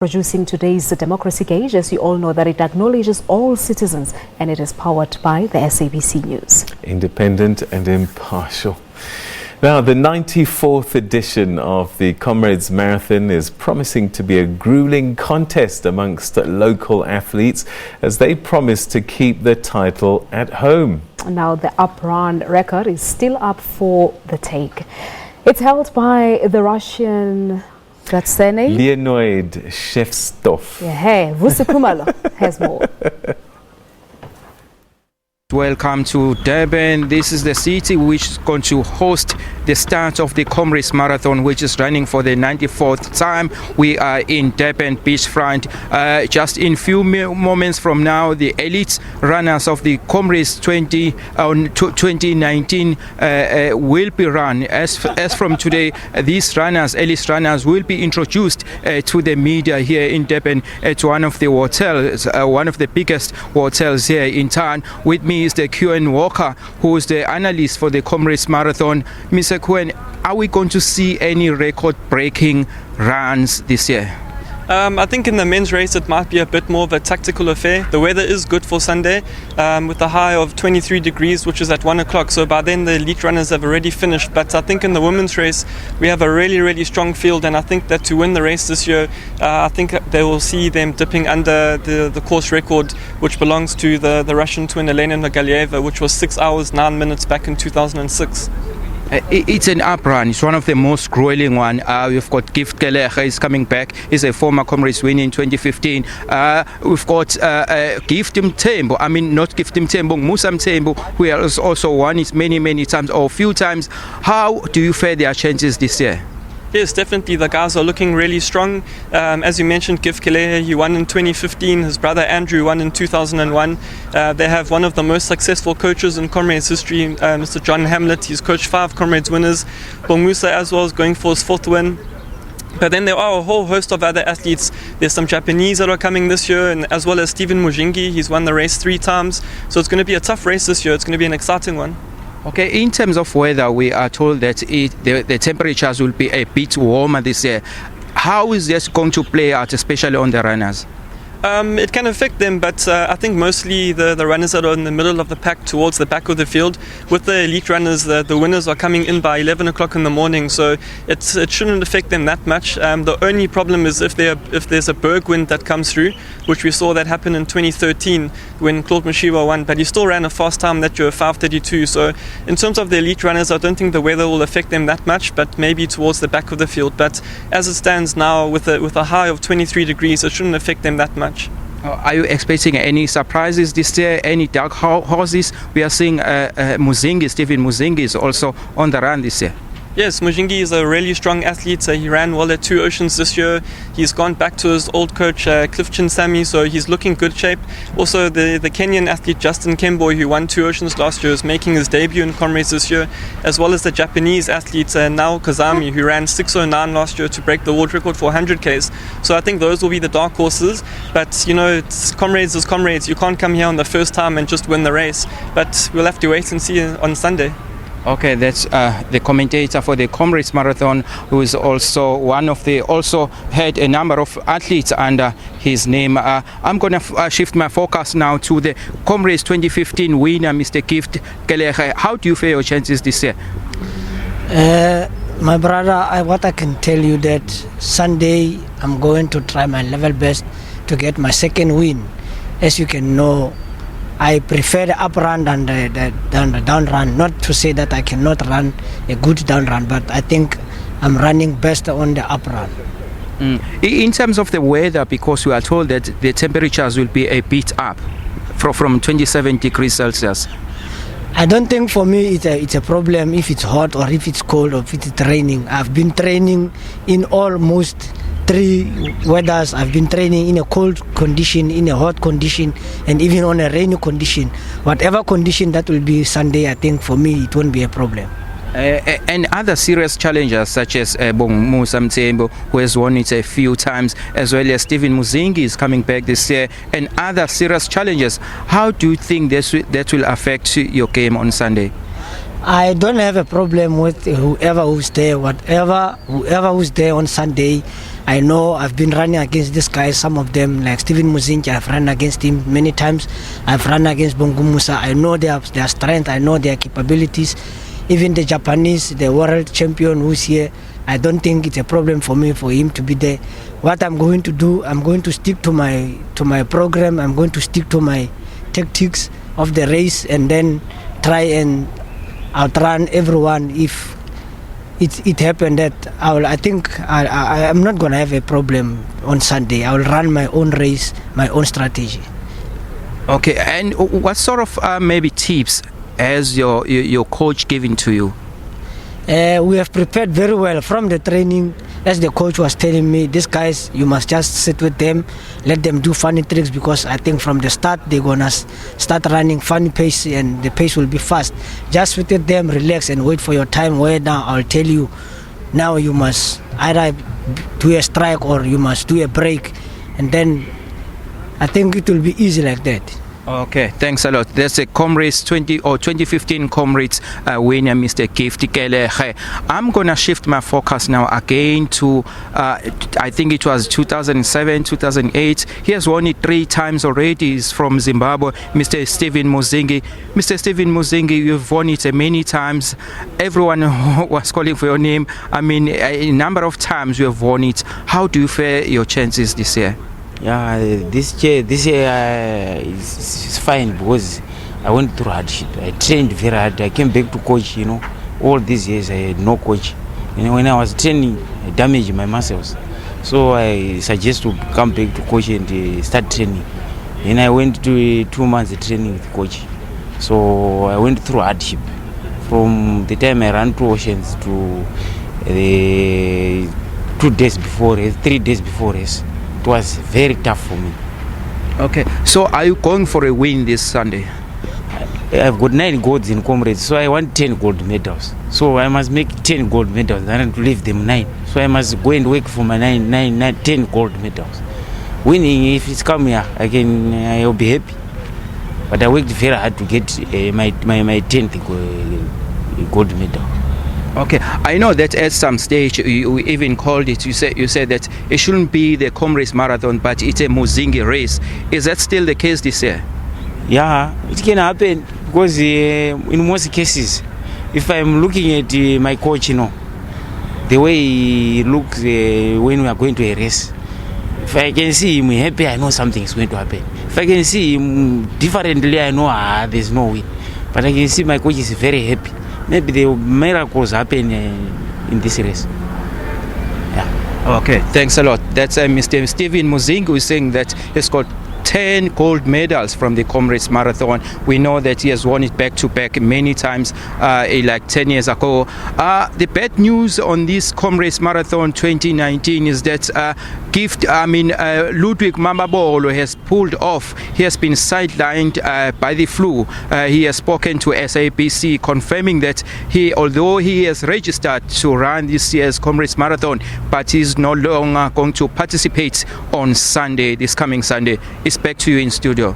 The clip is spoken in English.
Producing today's Democracy Gauge, as you all know, that it acknowledges all citizens and it is powered by the SABC News. Independent and impartial. Now, the 94th edition of the Comrades Marathon is promising to be a grueling contest amongst local athletes as they promise to keep the title at home. Now, the up-run record is still up for the take. It's held by the Russian... That's their name? Leonid Shvetsov. Yeah, hey, Vusi Khumalo has more. Welcome to Durban. This is the city which is going to host the start of the Comrades Marathon, which is running for the 94th time. We are in Durban beachfront. Just in few moments from now, the elite runners of the Comrades 2019 will be run. As from today, these runners, elite runners, will be introduced to the media here in Durban to one of the hotels, one of the biggest hotels here in town. With me is the Quen Walker, who is the analyst for the Comrades Marathon. Mr. Quen, are we going to see any record-breaking runs this year? I think in the men's race it might be a bit more of a tactical affair. The weather is good for Sunday with a high of 23 degrees, which is at 1 o'clock. So by then the elite runners have already finished. But I think in the women's race we have a really strong field, and I think that to win the race this year, I think they will see them dipping under the course record, which belongs to the Russian twin Leonid, which was 6 hours 9 minutes back in 2006. It's an up run. It's one of the most grueling one. We've got Gift Kelecha is coming back. He's a former Comrades winner in 2015. We've got Gift Mthembu. I mean, not Gift Mthembu, Musa Mthembu, who has also won it many times or a few times. How do you fare their chances this year? Yes, definitely. The guys are looking really strong. As you mentioned, Gift Kelecha, he won in 2015. His brother Andrew won in 2001. They have one of the most successful coaches in Comrades history, Mr. John Hamlet. He's coached 5 Comrades winners. Musa as well is going for his 4th win. But then there are a whole host of other athletes. There's some Japanese that are coming this year, and as well as Stephen Mujingi. He's won the race 3 times. So it's going to be a tough race this year. It's going to be an exciting one. Okay, in terms of weather, we are told that the temperatures will be a bit warmer this year. How is this going to play out, especially on the runners? It can affect them, but I think mostly the runners that are in the middle of the pack towards the back of the field. With the elite runners, the winners are coming in by 11 o'clock in the morning, so it shouldn't affect them that much. The only problem is if there's a berg wind that comes through, which we saw that happen in 2013 when Claude Moshiba won, but he still ran a fast time that year, 5:32. So in terms of the elite runners, I don't think the weather will affect them that much, but maybe towards the back of the field. But as it stands now, with a high of 23 degrees, it shouldn't affect them that much. Are you expecting any surprises this year? Any dark horses? We are seeing Stephen Mujingi is also on the run this year. Yes, Mujingi is a really strong athlete. He ran well at 2 Oceans this year. He's gone back to his old coach, Clifton Sami, so he's looking good shape. Also, the Kenyan athlete Justin Kemboi, who won 2 Oceans last year, is making his debut in Comrades this year, as well as the Japanese athlete Nao Kazami, who ran 6:09 last year to break the world record for 100 Ks. So I think those will be the dark horses. But, you know, Comrades is Comrades. You can't come here on the first time and just win the race. But we'll have to wait and see on Sunday. Okay, that's the commentator for the Comrades Marathon, who is also also had a number of athletes under his name. I'm going to shift my focus now to the Comrades 2015 winner, Mr. Gift Kelecha. How do you fare your chances this year? My brother, what I can tell you that Sunday I'm going to try my level best to get my 2nd win. As you can know, I prefer the up run than the down run. Not to say that I cannot run a good down run, but I think I'm running best on the up run. In terms of the weather, because we are told that the temperatures will be a bit up from 27 degrees Celsius. I don't think for me it's a problem if it's hot or if it's cold or if it's raining. I've been training in almost 3 weathers. I've been training in a cold condition, in a hot condition, and even on a rainy condition. Whatever condition that will be Sunday, I think for me it won't be a problem. And other serious challengers such as Musa Mthembu, who has won it a few times, as well as Stephen Mujingi is coming back this year, and other serious challenges. How do you think that will affect your game on Sunday? I don't have a problem with whoever who's there, whoever who's there on Sunday. I know I've been running against these guys, some of them like Steven Muzinji, I've run against him many times. I've run against Bongo Musa. I know their strength, I know their capabilities. Even the Japanese, the world champion who's here, I don't think it's a problem for me for him to be there. What I'm going to do, I'm going to stick to my program. I'm going to stick to my tactics of the race and then try and outrun everyone. If it happened that I think I'm not going to have a problem on Sunday. I will run my own race, my own strategy. Okay, and what sort of maybe tips has your coach given to you? We have prepared very well from the training. As the coach was telling me, these guys, you must just sit with them, let them do funny tricks, because I think from the start they're gonna start running funny pace and the pace will be fast. Just sit with them, relax and wait for your time, where now I'll tell you, now you must either do a strike or you must do a break, and then I think it will be easy like that. Okay, thanks a lot. That's a Comrades 2015 Comrades winner, Mr. Gift Kelehe. I'm gonna shift my focus now again to I think it was 2007, 2008. He has won it 3 times already. He's from Zimbabwe, Mr. Steven Muzingi. Mr. Steven Muzingi, you've won it many times. Everyone was calling for your name. I mean, a number of times you have won it. How do you fare your chances this year? Yeah, this year is fine because I went through hardship. I trained very hard. I came back to coach, all these years I had no coach. When I was training, I damaged my muscles. So I suggest to come back to coach and start training. Then I went to 2 months training with coach. So I went through hardship. From the time I ran 2 oceans to 2 days before race, 3 days before race. It was very tough for me. Okay, so are you going for a win this Sunday? I've got 9 golds in Comrades, so I want 10 gold medals. So I must make 10 gold medals and leave them 9. So I must go and work for my 10 gold medals. Winning, if it's come here, I'll be happy. But I worked very hard to get my 10th gold medal. Okay, I know that at some stage you even called it. You said that it shouldn't be the Comrades Marathon, but it's a Muzingi race. Is that still the case this year? Yeah, it can happen because in most cases, if I'm looking at my coach, the way he looks when we are going to a race, if I can see him happy, I know something is going to happen. If I can see him differently, I know there's no way. But I can see my coach is very happy. Maybe the miracles happen in this race. Yeah. Okay, thanks a lot. That's Mr. Steven Muzingi who is saying that he's got 10 gold medals from the Comrades Marathon. We know that he has won it back to back many times, like 10 years ago. The bad news on this Comrades Marathon 2019 is that Ludwig Mambabolo has pulled off. He has been sidelined by the flu. He has spoken to SABC confirming that although he has registered to run this year's Comrades Marathon, but he's no longer going to participate on Sunday, this coming Sunday. It's back to you in studio.